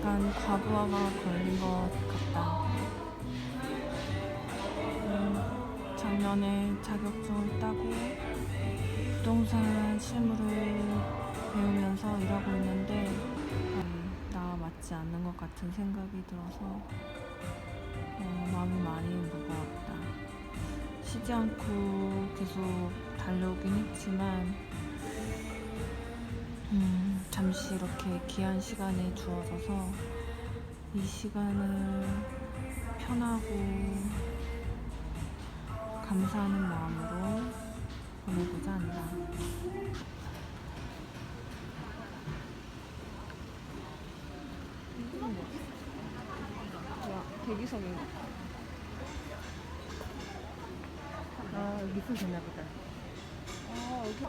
약간 과부하가 걸린 것 같다. 작년에 자격증을 따고 부동산 실무를 배우면서 일하고 있는데 나와 맞지 않는 것 같은 생각이 들어서 마음이 많이 무거웠다. 쉬지 않고 계속 달려오긴 했지만 잠시 이렇게 귀한 시간이 주어져서 이 시간을 편하고 감사하는 마음으로 보내고자 한다. 대기석인가? 아, 여기 있으면 되나 보다. 아, 여기.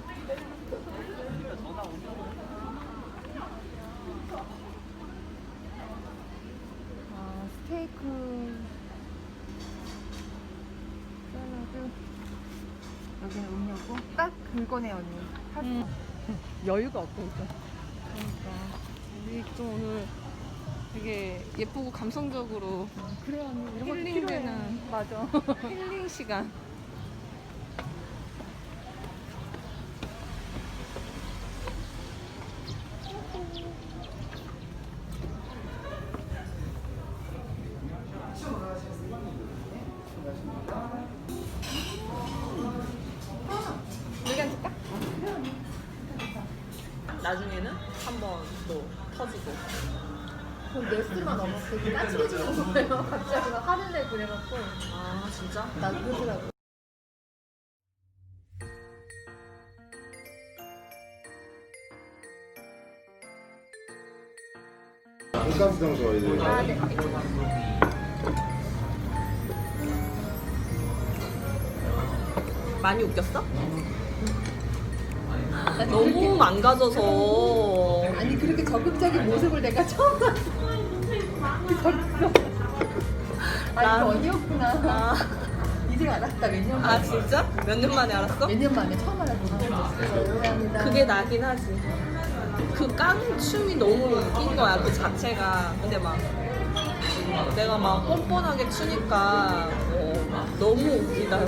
아, 스테이크 샐러드. 여기는 음료고 딱 그거네 언니. 여유가 없고 있어. 그러니까 우리 좀 오늘 되게 예쁘고 감성적으로 그래 언니 이런 것도 힐링되는 필요해. 맞아. 힐링 시간. 여기 앉을까? 나중에는 한번 또 터지고. 그럼 몇 시만 넘었어. 되게 까칠해지는 거예요. 갑자기 막 화를 내고 그래갖고. 아 진짜? 나도 그러더라고. 돈가스장 좋아해요. 아, 네. 많이 웃겼어? 너무 망가져서. 아니 그렇게 적극적인 모습을 내가 처음 봤어. 아니 난- 그 언니였구나. 아, 이제 알았다. 몇 년 만에. 아 진짜? 몇 년 만에 알았어? 몇 년 만에 처음 알았구나. 감사합니다. 그게 나긴 하지. 그 깡춤이 너무 웃긴 거야, 그 자체가. 근데 막 내가 막 뻔뻔하게 추니까 너무 웃기다.